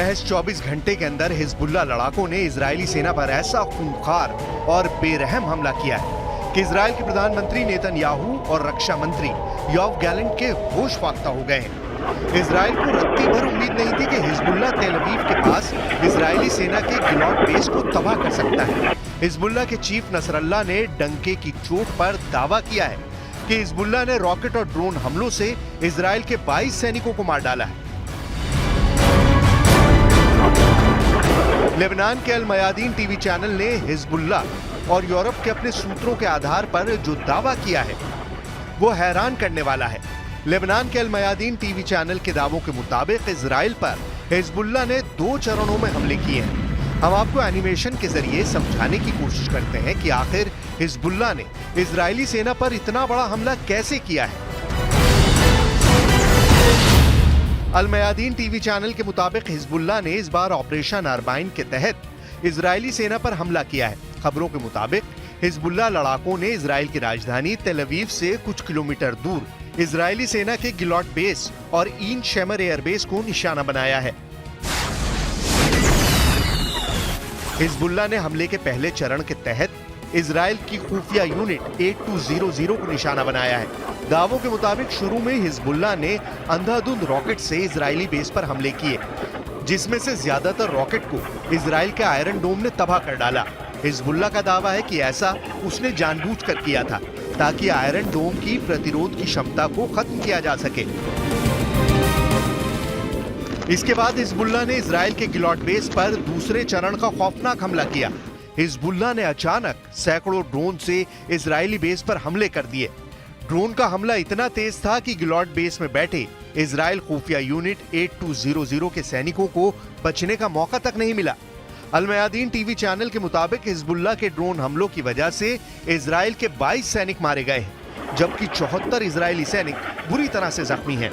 महज 24 घंटे के अंदर हिजबुल्लाह लड़ाकों ने इजरायली सेना पर ऐसा खूंखार और बेरहम हमला किया है कि इजरायल के प्रधानमंत्री नेतन्याहू और रक्षा मंत्री योव गैलेंट के होश फाख्ता हो गए हैं। इजरायल को रत्ती भर उम्मीद नहीं थी कि हिजबुल्लाह तेल अवीव के पास इजरायली सेना के गिलॉट बेस को तबाह कर सकता है। हिजबुल्लाह के चीफ नसरल्लाह ने डंके की चोट पर दावा किया है कि हिजबुल्लाह ने रॉकेट और ड्रोन हमलों से इजरायल के 22 सैनिकों को मार डाला है। लेबनान के अल मयादीन टीवी चैनल ने हिजबुल्लाह और यूरोप के अपने सूत्रों के आधार पर जो दावा किया है वो हैरान करने वाला है। लेबनान के अल मयादीन टीवी चैनल के दावों के मुताबिक इजराइल पर हिजबुल्लाह ने 2 चरणों में हमले किए हैं। हम आपको एनिमेशन के जरिए समझाने की कोशिश करते हैं कि आखिर हिजबुल्लाह ने इजरायली सेना पर इतना बड़ा हमला कैसे किया है। अल मयादीन टीवी चैनल के मुताबिक हिजबुल्लाह ने इस बार ऑपरेशन अरबाइन के तहत इजरायली सेना पर हमला किया है। खबरों के मुताबिक हिजबुल्लाह लड़ाकों ने इजरायल की राजधानी तेल अवीव से कुछ किलोमीटर दूर इजरायली सेना के गिलॉट बेस और ईन शेमर एयरबेस को निशाना बनाया है। हिजबुल्लाह ने हमले के पहले चरण के तहत इजरायल की खुफिया यूनिट 8200 को निशाना बनाया है। दावों के मुताबिक शुरू में हिजबुल्लाह ने अंधाधुंध रॉकेट से इजरायली बेस पर हमले किए, जिसमें से ज्यादातर रॉकेट को इजरायल के आयरन डोम ने तबाह कर डाला। हिजबुल्लाह का दावा है कि ऐसा उसने जानबूझकर किया था ताकि आयरन डोम की प्रतिरोध की क्षमता को खत्म किया जा सके। इसके बाद हिजबुल्लाह ने इजरायल के गिलॉट बेस पर दूसरे चरण का खौफनाक हमला किया। हिजबुल्लाह ने अचानक सैकड़ों ड्रोन से इजरायली बेस पर हमले कर दिए। ड्रोन का हमला इतना तेज था कि गिलॉट बेस में बैठे इजरायल खुफिया यूनिट 8200 के सैनिकों को बचने का मौका तक नहीं मिला। अल मयादीन टीवी चैनल के मुताबिक हिजबुल्लाह के ड्रोन हमलों की वजह से इजरायल के 22 सैनिक मारे गए हैं, जबकि 74 इजरायली सैनिक बुरी तरह से जख्मी हैं।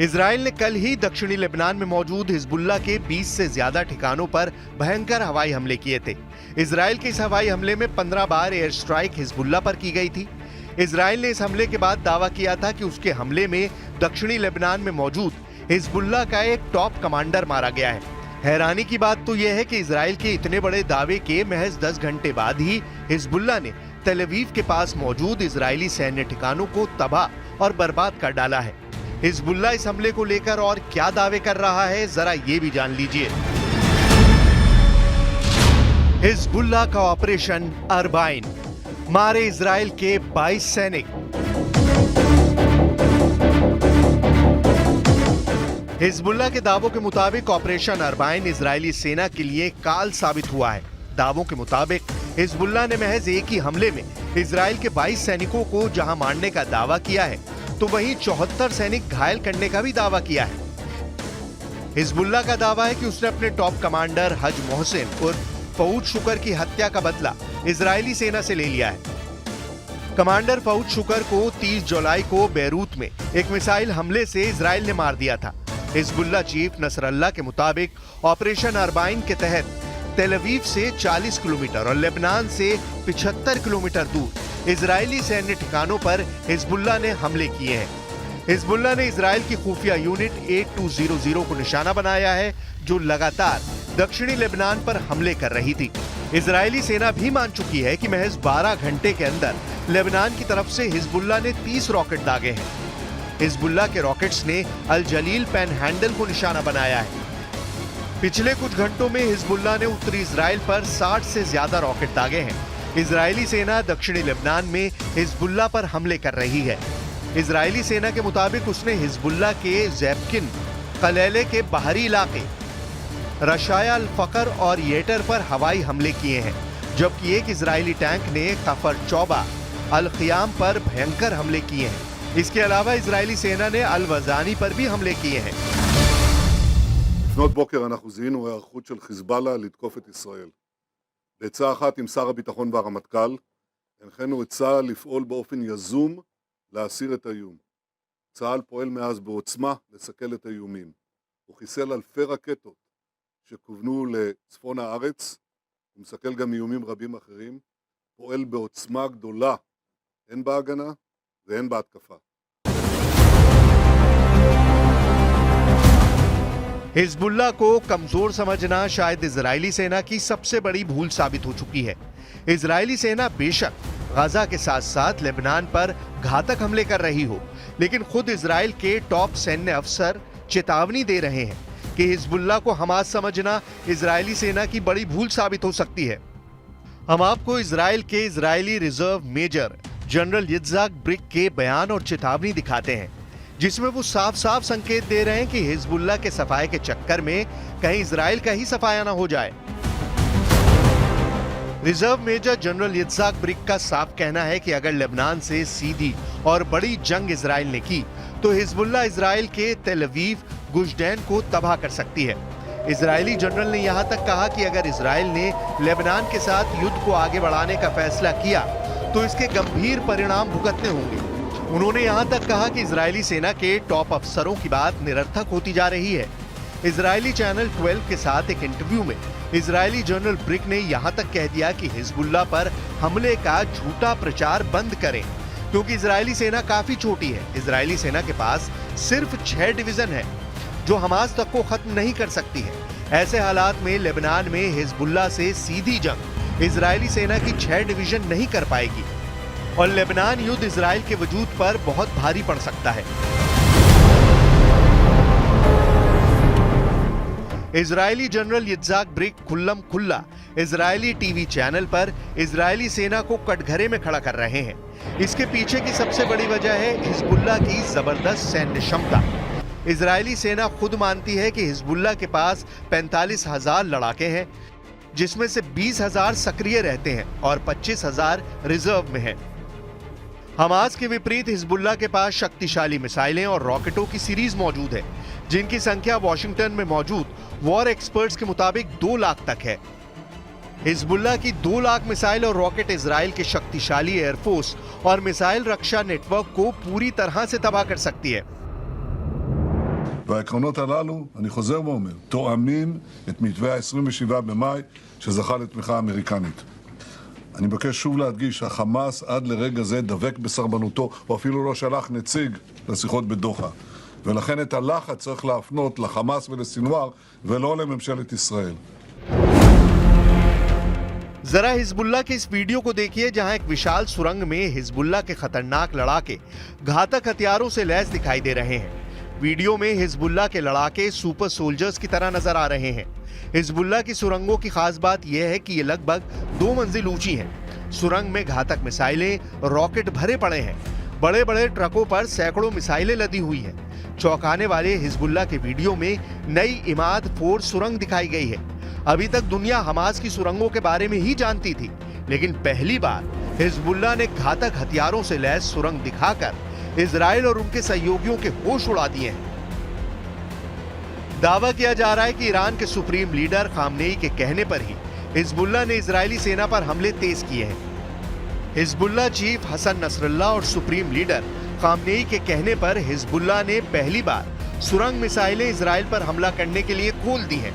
इजराइल ने कल ही दक्षिणी लेबनान में मौजूद हिजबुल्लाह के 20 से ज्यादा ठिकानों पर भयंकर हवाई हमले किए थे। इजराइल के इस हवाई हमले में 15 बार एयर स्ट्राइक हिजबुल्लाह पर की गई थी। इजराइल ने इस हमले के बाद दावा किया था कि उसके हमले में दक्षिणी लेबनान में मौजूद हिजबुल्लाह का एक टॉप कमांडर मारा गया है। हैरानी की बात तो यह है कि इजराइल के इतने बड़े दावे के महज 10 घंटे बाद ही हिजबुल्लाह ने तेल अवीव के पास मौजूद इजरायली सैन्य ठिकानों को तबाह और बर्बाद कर डाला है। हिजबुल्लाह इस हमले को लेकर और क्या दावे कर रहा है, जरा ये भी जान लीजिए। हिजबुल्लाह का ऑपरेशन अरबाइन, मारे इजराइल के 22 सैनिक। हिजबुल्लाह के दावों के मुताबिक ऑपरेशन अरबाइन इजरायली सेना के लिए काल साबित हुआ है। दावों के मुताबिक हिजबुल्लाह ने महज एक ही हमले में इजराइल के 22 सैनिकों को जहां मारने का दावा किया है, तो वहीं 74 सैनिक घायल करने का भी दावा किया है। हिजबुल्लाह का दावा है कि उसने अपने टॉप कमांडर हज मोहसिन उर्फ फऊद शुकर की हत्या का बदला इजरायली सेना से ले लिया है। कमांडर फऊद शुकर को 30 जुलाई को बेरूत में एक मिसाइल हमले से इजराइल ने मार दिया था। हिजबुल्लाह चीफ नसरल्लाह के मुताबिक ऑपरेशन अरबाइन के तहत तेल अवीव से 40 किलोमीटर और लेबनान से 75 किलोमीटर दूर इजरायली सैन्य ठिकानों पर हिजबुल्लाह ने हमले किए हैं। हिजबुल्लाह ने इजरायल की खुफिया यूनिट 8200 को निशाना बनाया है, जो लगातार दक्षिणी लेबनान पर हमले कर रही थी। इजरायली सेना भी मान चुकी है कि महज 12 घंटे के अंदर लेबनान की तरफ से हिजबुल्लाह ने 30 रॉकेट दागे हैं। हिजबुल्लाह के रॉकेट्स ने अल जलील पैनहैंडल को निशाना बनाया है। पिछले कुछ घंटों में हिजबुल्लाह ने उत्तरी इजराइल पर 60 से ज्यादा रॉकेट दागे हैं। इजरायली सेना दक्षिणी लेबनान में हिजबुल्लाह पर हमले कर रही है। इजरायली सेना के मुताबिक उसने हिजबुल्लाह के जैबकिन कलेले के बाहरी इलाके रशाया अल फकर और येटर पर हवाई हमले किए हैं, जबकि एक इजरायली टैंक ने कफर चौबा अल खियाम पर भयंकर हमले किए हैं। इसके अलावा इजरायली सेना ने अल वजानी पर भी हमले किए हैं। לפנות בוקר אנחנו זיהינו היערכות של חיזבאללה לתקוף את ישראל. בעצה אחת עם שר הביטחון והרמטכ"ל, הנחינו את צה"ל לפעול באופן יזום להסיר את האיום. צה"ל פועל מאז בעוצמה לסכל את האיומים. הוא חיסל אלפי רקטות שכוונו לצפון הארץ, הוא מסכל גם איומים רבים אחרים, פועל בעוצמה גדולה, הן בהגנה והן בהתקפה. हिजबुल्लाह को कमजोर समझना शायद इजरायली सेना की सबसे बड़ी भूल साबित हो चुकी है। इजरायली सेना बेशक गाजा के साथ साथ लेबनान पर घातक हमले कर रही हो, लेकिन खुद इजराइल के टॉप सैन्य अफसर चेतावनी दे रहे हैं कि हिजबुल्लाह को हमास समझना इजरायली सेना की बड़ी भूल साबित हो सकती है। हम आपको इजराइल के Israeli reserve major general Yitzhak Brik के बयान और चेतावनी दिखाते हैं, जिसमें वो साफ साफ संकेत दे रहे हैं कि हिजबुल्लाह के सफाए के चक्कर में कहीं इजराइल का ही सफाया ना हो जाए। Reserve major general Yitzhak brick का साफ कहना है कि अगर लेबनान से सीधी और बड़ी जंग इजराइल ने की तो हिजबुल्लाह इजराइल के तेल अवीव, गुशदैन को तबाह कर सकती है। इजरायली जनरल ने यहां तक कहा कि अगर इजराइल ने लेबनान के साथ युद्ध को आगे बढ़ाने का फैसला किया तो इसके गंभीर परिणाम भुगतने होंगे। उन्होंने यहां तक कहा कि इजरायली सेना के टॉप अफसरों की बात निरर्थक होती जा रही है। इजरायली चैनल 12 के साथ एक इंटरव्यू में इजरायली जनरल ब्रिक ने यहां तक कह दिया कि हिजबुल्लाह पर हमले का झूठा प्रचार बंद करें, क्योंकि इजरायली सेना काफी छोटी है। इजरायली सेना के पास सिर्फ 6 डिवीजन है जो हमास तक को खत्म नहीं कर सकती है। ऐसे हालात में लेबनान में हिजबुल्लाह से सीधी जंग इजरायली सेना की 6 डिवीजन नहीं कर पाएगी और लेबनान युद्ध इजराइल के वजूद पर बहुत भारी पड़ सकता है। इजरायली जनरल यित्ज़हाक ब्रिक खुल्लम खुल्ला इजरायली टीवी चैनल पर इजरायली सेना को कटघरे में खड़ा कर रहे हैं। इसके पीछे की सबसे बड़ी वजह है हिजबुल्लाह की जबरदस्त सैन्य क्षमता। इजरायली सेना खुद मानती है कि हिजबुल्लाह के पास 45,000 लड़ाके हैं, जिसमें से 20,000 सक्रिय रहते हैं और 25,000 रिजर्व में हैं। हमास के विपरीत हिजबुल्लाह के पास शक्तिशाली मिसाइलें और रॉकेटों की सीरीज मौजूद है, जिनकी संख्या वॉशिंगटन में मौजूद वॉर एक्सपर्ट्स के मुताबिक 2 लाख तक है। हिजबुल्लाह की 2 लाख मिसाइल और रॉकेट इजराइल के शक्तिशाली एयरफोर्स और मिसाइल रक्षा नेटवर्क को पूरी तरह से तबाह कर सकती है। והעקרונות הללו, אני חוזר ואומר, תואמים את מתווה ה-27 במאי שזכה לתמיכה אמריקנית. אני מבקש שוב להדגיש, החמאס עד לרגע זה דבק בסרבנותו, או אפילו לא שלח נציג לשיחות בדוחה. ולכן את הלחץ צריך להפנות לחמאס ולסינואר, ולא לממשלת ישראל. जरा हिजबुल्लाह के इस वीडियो को देखिए, जहां एक विशाल सुरंग में हिजबुल्लाह के खतरनाक लड़ाके घातक हथियारों से लैस दिखाई दे रहे हैं। वीडियो में हिजबुल्लाह के लड़ाके सुपर सोल्जर्स की तरह नजर आ रहे हैं। हिजबुल्लाह की सुरंगों की खास बात यह है कि ये लगभग 2 मंजिल ऊंची हैं। सुरंग में घातक मिसाइलें, रॉकेट भरे पड़े हैं। बड़े बड़े ट्रकों पर सैकड़ों मिसाइलें लदी हुई हैं। चौंकाने वाले हिजबुल्लाह के वीडियो में नई इमाद 4 सुरंग दिखाई गई है। अभी तक दुनिया हमास की सुरंगों के बारे में ही जानती थी, लेकिन पहली बार हिजबुल्लाह ने घातक हथियारों से लैस सुरंग दिखाकर इजराइल और उनके सहयोगियों के होश उड़ा दिए हैं। दावा किया जा रहा है कि ईरान के सुप्रीम लीडर खामनेई के कहने पर ही हिजबुल्लाह ने इजरायली सेना पर हमले तेज किए हैं। हिजबुल्लाह चीफ हसन नसरल्लाह और सुप्रीम लीडर खामनेई के कहने पर हिजबुल्लाह ने पहली बार सुरंग मिसाइलें इजराइल पर हमला करने के लिए खोल दी हैं।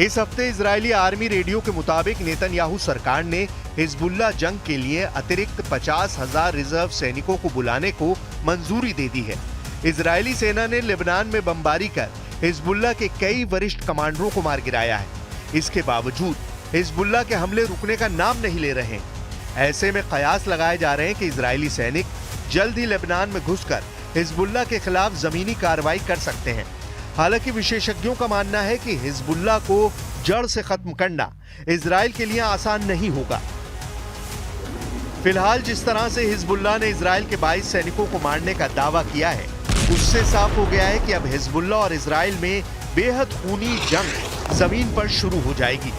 इस हफ्ते इजरायली आर्मी रेडियो के मुताबिक नेतन्याहू सरकार ने हिजबुल्लाह जंग के लिए अतिरिक्त 50,000 रिजर्व सैनिकों को बुलाने को मंजूरी दे दी है। इजरायली सेना ने लेबनान में बमबारी कर हिजबुल्लाह के कई वरिष्ठ कमांडरों को मार गिराया है। इसके बावजूद हिजबुल्लाह के हमले रुकने का नाम नहीं ले रहे। ऐसे में कयास लगाए जा रहे हैं कि इजरायली सैनिक जल्द ही लेबनान में घुसकर हिजबुल्लाह के खिलाफ जमीनी कार्रवाई कर सकते हैं। हालांकि विशेषज्ञों का मानना है कि हिजबुल्लाह को जड़ से खत्म करना इजराइल के लिए आसान नहीं होगा। फिलहाल जिस तरह से हिजबुल्लाह ने इजराइल के 22 सैनिकों को मारने का दावा किया है, उससे साफ हो गया है कि अब हिजबुल्लाह और इजराइल में बेहद खूनी जंग जमीन पर शुरू हो जाएगी।